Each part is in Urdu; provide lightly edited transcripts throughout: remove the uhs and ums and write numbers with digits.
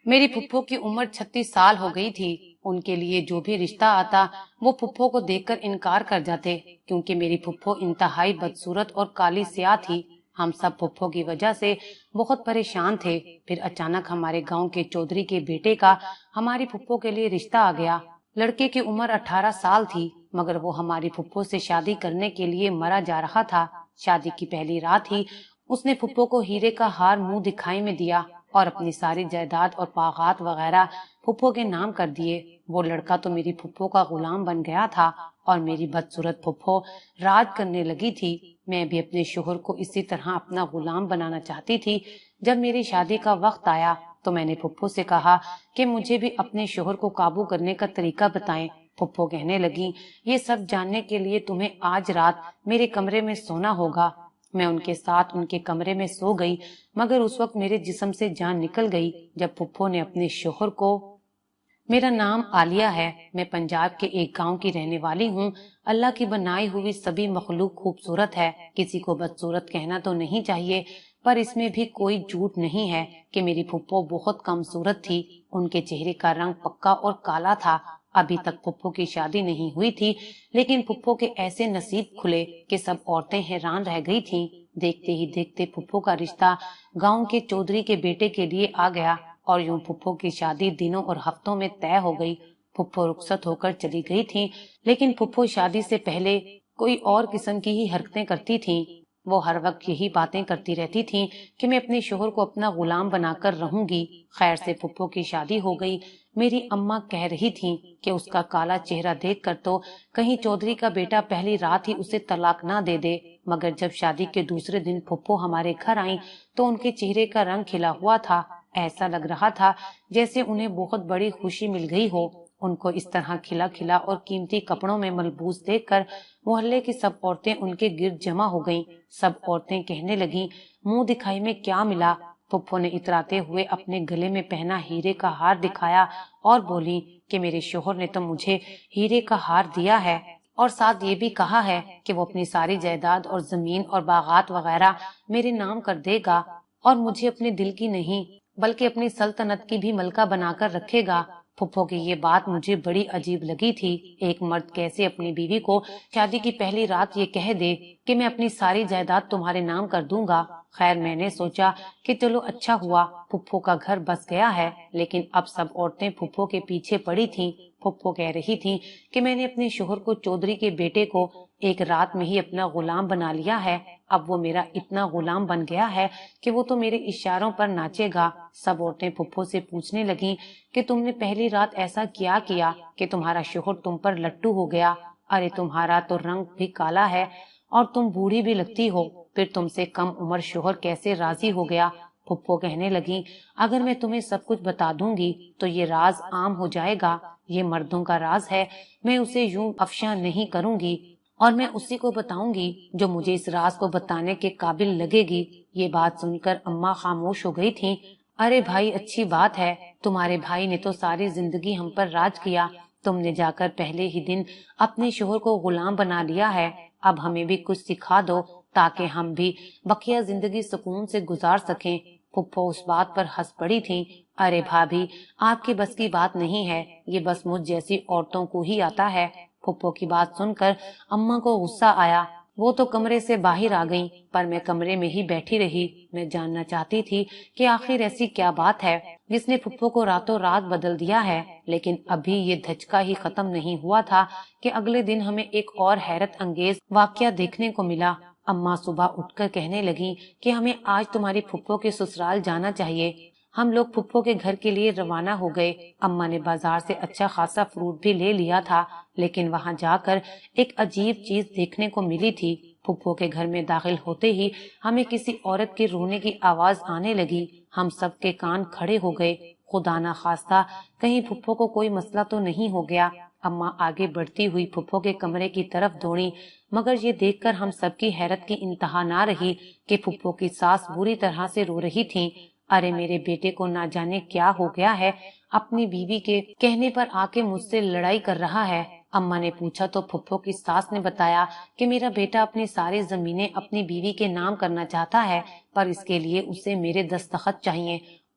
میری پھپھو کی عمر 36 سال ہو گئی تھی۔ ان کے لیے جو بھی رشتہ آتا وہ پھپھو کو دیکھ کر انکار کر جاتے، کیونکہ میری پھپھو انتہائی بدصورت اور کالی سیاہ تھی۔ ہم سب پھپھو کی وجہ سے بہت پریشان تھے۔ پھر اچانک ہمارے گاؤں کے چودھری کے بیٹے کا ہماری پھپھو کے لیے رشتہ آ گیا۔ لڑکے کی عمر 18 سال تھی، مگر وہ ہماری پھپھو سے شادی کرنے کے لیے مرا جا رہا تھا۔ شادی کی پہلی رات ہی اس نے پھپھو کو ہیرے کا ہار منہ دکھائی میں دیا اور اپنی ساری جائیداد اور باغات وغیرہ پھپھو کے نام کر دیے۔ وہ لڑکا تو میری پھپھو کا غلام بن گیا تھا اور میری بدصورت پھپھو راج کرنے لگی تھی۔ میں بھی اپنے شوہر کو اسی طرح اپنا غلام بنانا چاہتی تھی۔ جب میری شادی کا وقت آیا تو میں نے پھپھو سے کہا کہ مجھے بھی اپنے شوہر کو قابو کرنے کا طریقہ بتائیں۔ پھپھو کہنے لگی، یہ سب جاننے کے لیے تمہیں آج رات میرے کمرے میں سونا ہوگا۔ میں ان کے ساتھ ان کے کمرے میں سو گئی، مگر اس وقت میرے جسم سے جان نکل گئی جب پھپھو نے اپنے شوہر کو، میرا نام عالیہ ہے، میں پنجاب کے ایک گاؤں کی رہنے والی ہوں۔ اللہ کی بنائی ہوئی سبھی مخلوق خوبصورت ہے، کسی کو بدصورت کہنا تو نہیں چاہیے، پر اس میں بھی کوئی جھوٹ نہیں ہے کہ میری پھپھو بہت کم صورت تھی۔ ان کے چہرے کا رنگ پکا اور کالا تھا۔ ابھی تک پھپھو کی شادی نہیں ہوئی تھی، لیکن پھپھو کے ایسے نصیب کھلے کہ سب عورتیں حیران رہ گئی تھیں۔ دیکھتے ہی دیکھتے پھپھو کا رشتہ گاؤں کے چودھری کے بیٹے کے لیے آ گیا اور یوں پھپھو کی شادی دنوں اور ہفتوں میں طے ہو گئی۔ پھپھو رخصت ہو کر چلی گئی تھی، لیکن پھپھو شادی سے پہلے کوئی اور قسم کی ہی حرکتیں کرتی تھیں۔ وہ ہر وقت یہی باتیں کرتی رہتی تھیں کہ میں اپنے شوہر کو اپنا غلام بنا کر رہوں گی۔ خیر سے پھپھو کی شادی ہو گئی۔ میری اماں کہہ رہی تھیں کہ اس کا کالا چہرہ دیکھ کر تو کہیں چودھری کا بیٹا پہلی رات ہی اسے طلاق نہ دے دے، مگر جب شادی کے دوسرے دن پھپھو ہمارے گھر آئیں تو ان کے چہرے کا رنگ کھلا ہوا تھا۔ ایسا لگ رہا تھا جیسے انہیں بہت بڑی خوشی مل گئی ہو۔ ان کو اس طرح کھلا کھلا اور قیمتی کپڑوں میں ملبوس دیکھ کر محلے کی سب عورتیں ان کے گرد جمع ہو گئیں۔ سب عورتیں کہنے لگیں، منہ دکھائی میں کیا ملا؟ پھپھو نے اتراتے ہوئے اپنے گلے میں پہنا ہیرے کا ہار دکھایا اور بولی کہ میرے شوہر نے تو مجھے ہیرے کا ہار دیا ہے اور ساتھ یہ بھی کہا ہے کہ وہ اپنی ساری جائیداد اور زمین اور باغات وغیرہ میرے نام کر دے گا اور مجھے اپنے دل کی نہیں بلکہ اپنی سلطنت کی بھی ملکہ بنا کر رکھے گا۔ پھپھو کی یہ بات مجھے بڑی عجیب لگی تھی۔ ایک مرد کیسے اپنی بیوی کو شادی کی پہلی رات یہ کہہ دے کہ میں اپنی ساری جائیداد تمہارے نام کر دوں گا؟ خیر میں نے سوچا کہ چلو اچھا ہوا پھپھو کا گھر بس گیا ہے، لیکن اب سب عورتیں پھپھو کے پیچھے پڑی تھیں۔ پھپھو کہہ رہی تھیں کہ میں نے اپنے شوہر کو چودھری کے بیٹے کو ایک رات میں ہی اپنا غلام بنا لیا ہے، اب وہ میرا اتنا غلام بن گیا ہے کہ وہ تو میرے اشاروں پر ناچے گا۔ سب عورتیں پھپھو سے پوچھنے لگیں کہ تم نے پہلی رات ایسا کیا کہ تمہارا شوہر تم پر لٹو ہو گیا؟ ارے تمہارا تو رنگ بھی کالا ہے اور تم بوڑھی بھی لگتی ہو، پھر تم سے کم عمر شوہر کیسے راضی ہو گیا؟ پھپھو کہنے لگیں، اگر میں تمہیں سب کچھ بتا دوں گی تو یہ راز عام ہو جائے گا، یہ مردوں کا راز ہے، میں اسے یوں افشا نہیں کروں گی اور میں اسی کو بتاؤں گی جو مجھے اس راز کو بتانے کے قابل لگے گی۔ یہ بات سن کر اماں خاموش ہو گئی تھیں۔ ارے بھائی اچھی بات ہے، تمہارے بھائی نے تو ساری زندگی ہم پر راج کیا، تم نے جا کر پہلے ہی دن اپنے شوہر کو غلام بنا لیا ہے، اب ہمیں بھی کچھ سکھا دو تاکہ ہم بھی بقیہ زندگی سکون سے گزار سکیں۔ پھپھو اس بات پر ہنس پڑی تھیں۔ ارے بھابھی آپ کی بس کی بات نہیں ہے، یہ بس مجھ جیسی عورتوں کو ہی آتا ہے۔ پھپھو کی بات سن کر اماں کو غصہ آیا، وہ تو کمرے سے باہر آ گئیں، پر میں کمرے میں ہی بیٹھی رہی۔ میں جاننا چاہتی تھی کہ آخر ایسی کیا بات ہے جس نے پھپھو کو راتوں رات بدل دیا ہے، لیکن ابھی یہ دھچکا ہی ختم نہیں ہوا تھا کہ اگلے دن ہمیں ایک اور حیرت انگیز واقعہ دیکھنے کو ملا۔ اماں صبح اٹھ کر کہنے لگیں کہ ہمیں آج تمہاری پھپھو کے سسرال جانا چاہیے۔ ہم لوگ پھپھو کے گھر کے لیے روانہ ہو گئے۔ اماں نے بازار سے اچھا خاصا فروٹ بھی لے لیا تھا، لیکن وہاں جا کر ایک عجیب چیز دیکھنے کو ملی تھی۔ پھپھو کے گھر میں داخل ہوتے ہی ہمیں کسی عورت کے رونے کی آواز آنے لگی۔ ہم سب کے کان کھڑے ہو گئے، خدا نہ خواستہ کہیں پھپھو کو کوئی مسئلہ تو نہیں ہو گیا۔ اماں آگے بڑھتی ہوئی پھپھو کے کمرے کی طرف دوڑی، مگر یہ دیکھ کر ہم سب کی حیرت کی انتہا نہ رہی کہ پھپھو کی ساس بری طرح سے رو رہی تھیں۔ ارے میرے بیٹے کو نہ جانے کیا ہو گیا ہے، اپنی بیوی کے کہنے پر آ کے مجھ سے لڑائی کر رہا ہے۔ اماں نے پوچھا تو پھپھو کی ساس نے بتایا کہ میرا بیٹا اپنی ساری زمینیں اپنی بیوی کے نام کرنا چاہتا ہے، پر اس کے لیے اسے میرے دستخط چاہیے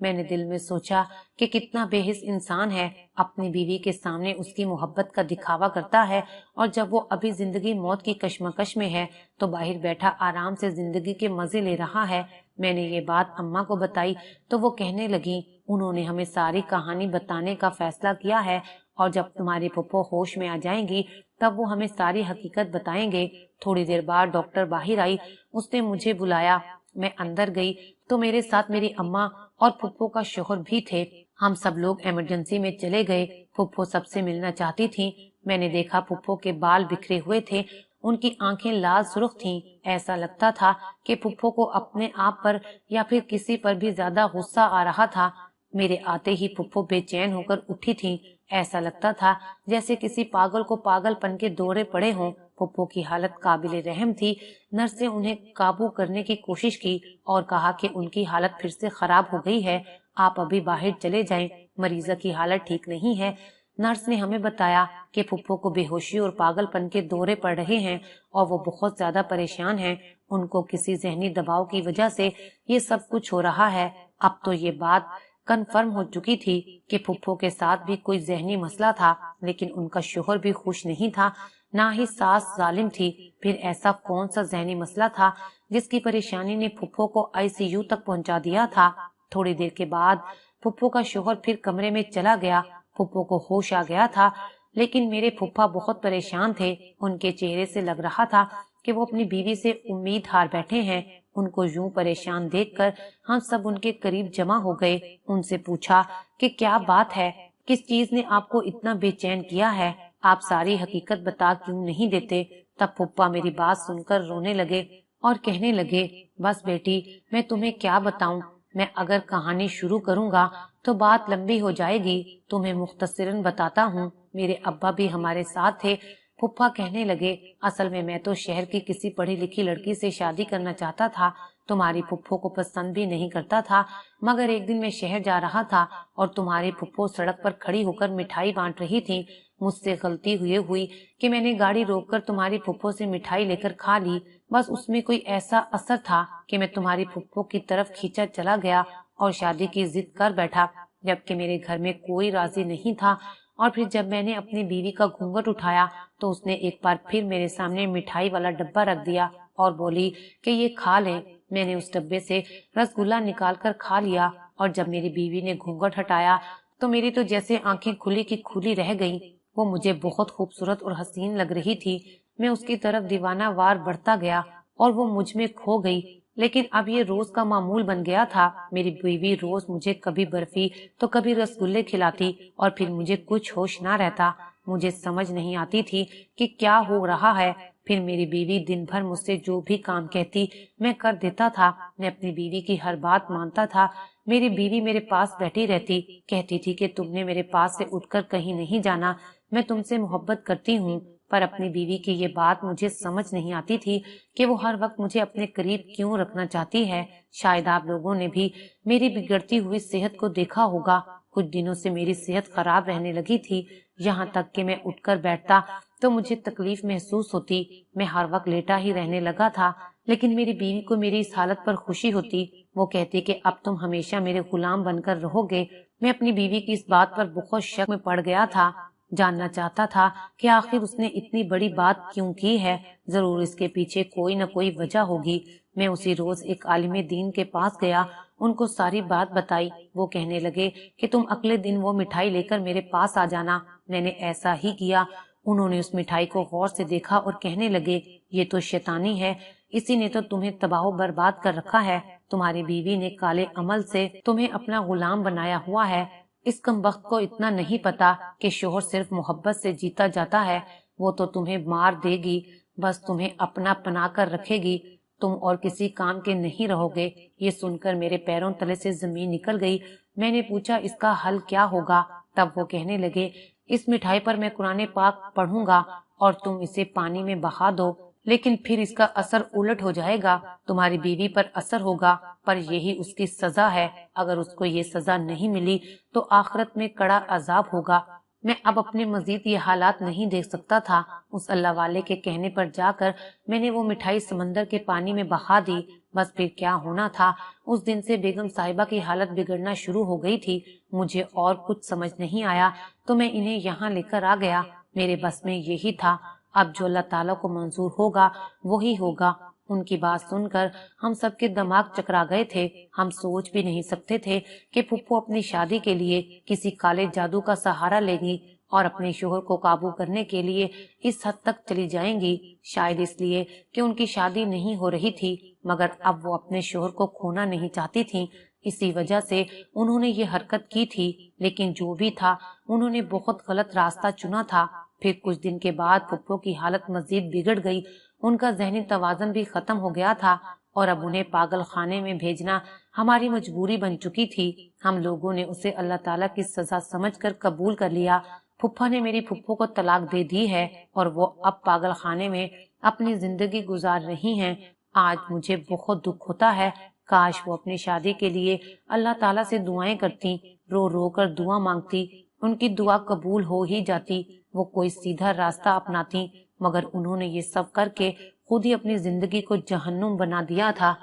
میں نے دل میں سوچا کہ کتنا بے حس انسان ہے، اپنی بیوی کے سامنے اس کی محبت کا دکھاوا کرتا ہے، اور جب وہ ابھی زندگی موت کی کشمکش میں ہے تو باہر بیٹھا آرام سے زندگی کے مزے لے رہا ہے۔ میں نے یہ بات اماں کو بتائی تو وہ کہنے لگی، انہوں نے ہمیں ساری کہانی بتانے کا فیصلہ کیا ہے، اور جب تمہاری پھپھو ہوش میں آ جائیں گی تب وہ ہمیں ساری حقیقت بتائیں گے۔ تھوڑی دیر بعد ڈاکٹر باہر آئی، اس نے مجھے بلایا۔ میں اندر گئی تو میرے ساتھ میری اماں اور پھپھو کا شوہر بھی تھے۔ ہم سب لوگ ایمرجنسی میں چلے گئے۔ پھپھو سب سے ملنا چاہتی تھی۔ میں نے دیکھا پھپھو کے بال بکھرے ہوئے تھے، ان کی آنکھیں لال سرخ تھیں۔ ایسا لگتا تھا کہ پھپھو کو اپنے آپ پر یا پھر کسی پر بھی زیادہ غصہ آ رہا تھا۔ میرے آتے ہی پھپھو بے چین ہو کر اٹھی تھی۔ ایسا لگتا تھا جیسے کسی پاگل کو پاگل پن کے دورے پڑے ہوں۔ پھپھو کی حالت قابل رحم تھی۔ نرس نے انہیں قابو کرنے کی کوشش کی اور کہا کہ ان کی حالت پھر سے خراب ہو گئی ہے، آپ ابھی باہر چلے جائیں، مریضہ کی حالت ٹھیک نہیں ہے۔ نرس نے ہمیں بتایا کہ پھپھو کو بے ہوشی اور پاگل پن کے دورے پڑ رہے ہیں اور وہ بہت زیادہ پریشان ہیں۔ ان کو کسی ذہنی دباؤ کی وجہ سے یہ سب کچھ ہو رہا ہے۔ اب تو یہ بات کنفرم ہو چکی تھی کہ پھپھو کے ساتھ بھی کوئی ذہنی مسئلہ تھا، لیکن ان کا شوہر بھی خوش نہیں تھا، نہ ہی ساس ظالم تھی۔ پھر ایسا کون سا ذہنی مسئلہ تھا جس کی پریشانی نے پھپھو کو ICU تک پہنچا دیا تھا؟ تھوڑی دیر کے بعد پھپھو کا شوہر پھر کمرے میں چلا گیا۔ پھپھو کو ہوش آ گیا تھا، لیکن میرے پھپھا بہت پریشان تھے۔ ان کے چہرے سے لگ رہا تھا کہ وہ اپنی بیوی سے امید ہار بیٹھے ہیں۔ ان کو یوں پریشان دیکھ کر ہم سب ان کے قریب جمع ہو گئے۔ ان سے پوچھا کہ کیا بات ہے، کس چیز نے آپ کو اتنا بے چین کیا ہے؟ آپ ساری حقیقت بتا کیوں نہیں دیتے؟ تب پھپھا میری بات سن کر رونے لگے اور کہنے لگے، بس بیٹی، میں تمہیں کیا بتاؤں، میں اگر کہانی شروع کروں گا تو بات لمبی ہو جائے گی، تمہیں مختصراً بتاتا ہوں۔ میرے ابا بھی ہمارے ساتھ تھے۔ پھپھا کہنے لگے، اصل میں تو شہر کی کسی پڑھی لکھی لڑکی سے شادی کرنا چاہتا تھا، تمہاری پھپھو کو پسند بھی نہیں کرتا تھا، مگر ایک دن میں شہر جا رہا تھا اور تمہاری پھپھو سڑک پر کھڑی ہو کر مٹھائی بانٹ رہی تھی۔ مجھ سے غلطی ہوئی کہ میں نے گاڑی روک کر تمہاری پھپھو سے مٹھائی لے کر کھا لی۔ بس اس میں کوئی ایسا اثر تھا کہ میں تمہاری پھپھو کی طرف کھینچا چلا گیا اور شادی کی ضد کر بیٹھا، جبکہ میرے گھر میں کوئی راضی نہیں تھا۔ اور پھر جب میں نے اپنی بیوی کا گھونگھٹ اٹھایا تو اس نے ایک بار پھر میرے سامنے مٹھائی والا ڈبہ رکھ دیا اور بولی کہ یہ کھا لیں۔ میں نے اس ڈبے سے رسگلہ نکال کر کھا لیا، اور جب میری بیوی نے گھونگھٹ ہٹایا تو میری تو جیسے آنکھیں کھلی کی کھلی رہ گئیں۔ وہ مجھے بہت خوبصورت اور حسین لگ رہی تھی۔ میں اس کی طرف دیوانہ وار بڑھتا گیا اور وہ مجھ میں کھو گئی، لیکن اب یہ روز کا معمول بن گیا تھا۔ میری بیوی روز مجھے کبھی برفی تو کبھی رسگلے کھلاتی اور پھر مجھے کچھ ہوش نہ رہتا۔ مجھے سمجھ نہیں آتی تھی کہ کیا ہو رہا ہے۔ پھر میری بیوی دن بھر مجھ سے جو بھی کام کہتی میں کر دیتا تھا۔ میں اپنی بیوی کی ہر بات مانتا تھا۔ میری بیوی میرے پاس بیٹھی رہتی، کہتی تھی کہ تم نے میرے پاس سے اٹھ کر کہیں نہیں جانا، میں تم سے محبت کرتی ہوں۔ پر اپنی بیوی کی یہ بات مجھے سمجھ نہیں آتی تھی کہ وہ ہر وقت مجھے اپنے قریب کیوں رکھنا چاہتی ہے۔ شاید آپ لوگوں نے بھی میری بگڑتی ہوئی صحت کو دیکھا ہوگا۔ کچھ دنوں سے میری صحت خراب رہنے لگی تھی، یہاں تک کہ میں اٹھ کر بیٹھتا تو مجھے تکلیف محسوس ہوتی۔ میں ہر وقت لیٹا ہی رہنے لگا تھا، لیکن میری بیوی کو میری اس حالت پر خوشی ہوتی۔ وہ کہتی کہ اب تم ہمیشہ میرے غلام بن کر رہو گے۔ میں اپنی بیوی کی اس بات پر بہت شک میں پڑ گیا تھا، جاننا چاہتا تھا کہ آخر اس نے اتنی بڑی بات کیوں کی ہے، ضرور اس کے پیچھے کوئی نہ کوئی وجہ ہوگی۔ میں اسی روز ایک عالم دین کے پاس گیا، ان کو ساری بات بتائی۔ وہ کہنے لگے کہ تم اگلے دن وہ مٹھائی لے کر میرے پاس آ جانا۔ میں نے ایسا ہی کیا۔ انہوں نے اس مٹھائی کو غور سے دیکھا اور کہنے لگے، یہ تو شیطانی ہے، اسی نے تو تمہیں تباہ و برباد کر رکھا ہے۔ تمہاری بیوی نے کالے عمل سے تمہیں اپنا غلام بنایا ہوا ہے۔ اس کمبخت کو اتنا نہیں پتا کہ شوہر صرف محبت سے جیتا جاتا ہے، وہ تو تمہیں مار دے گی، بس تمہیں اپنا بنا کر رکھے گی، تم اور کسی کام کے نہیں رہو گے۔ یہ سن کر میرے پیروں تلے سے زمین نکل گئی۔ میں نے پوچھا اس کا حل کیا ہوگا؟ تب وہ کہنے لگے، اس مٹھائی پر میں قرآن پاک پڑھوں گا اور تم اسے پانی میں بہا دو، لیکن پھر اس کا اثر الٹ ہو جائے گا، تمہاری بیوی پر اثر ہوگا، پر یہی اس کی سزا ہے۔ اگر اس کو یہ سزا نہیں ملی تو آخرت میں کڑا عذاب ہوگا۔ میں اب اپنے مزید یہ حالات نہیں دیکھ سکتا تھا۔ اس اللہ والے کے کہنے پر جا کر میں نے وہ مٹھائی سمندر کے پانی میں بہا دی۔ بس پھر کیا ہونا تھا، اس دن سے بیگم صاحبہ کی حالت بگڑنا شروع ہو گئی تھی۔ مجھے اور کچھ سمجھ نہیں آیا تو میں انہیں یہاں لے کر آ گیا۔ میرے بس میں یہی تھا، اب جو اللہ تعالیٰ کو منظور ہوگا وہی ہوگا۔ ان کی بات سن کر ہم سب کے دماغ چکرا گئے تھے۔ ہم سوچ بھی نہیں سکتے تھے کہ پھپھو اپنی شادی کے لیے کسی کالے جادو کا سہارا لے گی اور اپنے شوہر کو قابو کرنے کے لیے اس حد تک چلی جائیں گی۔ شاید اس لیے کہ ان کی شادی نہیں ہو رہی تھی، مگر اب وہ اپنے شوہر کو کھونا نہیں چاہتی تھیں، اسی وجہ سے انہوں نے یہ حرکت کی تھی۔ لیکن جو بھی تھا، انہوں نے بہت غلط راستہ چنا تھا۔ پھر کچھ دن کے بعد پھپھو کی حالت مزید بگڑ گئی۔ ان کا ذہنی توازن بھی ختم ہو گیا تھا اور اب انہیں پاگل خانے میں بھیجنا ہماری مجبوری بن چکی تھی۔ ہم لوگوں نے اسے اللہ تعالیٰ کی سزا سمجھ کر قبول کر لیا۔ پھپھا نے میری پھپھو کو طلاق دے دی ہے اور وہ اب پاگل خانے میں اپنی زندگی گزار رہی ہیں۔ آج مجھے بہت دکھ ہوتا ہے، کاش وہ اپنی شادی کے لیے اللہ تعالیٰ سے دعائیں کرتی، رو رو کر دعا مانگتی، ان کی دعا قبول ہو ہی جاتی، وہ کوئی سیدھا راستہ اپناتی، مگر انہوں نے یہ سب کر کے خود ہی اپنی زندگی کو جہنم بنا دیا تھا۔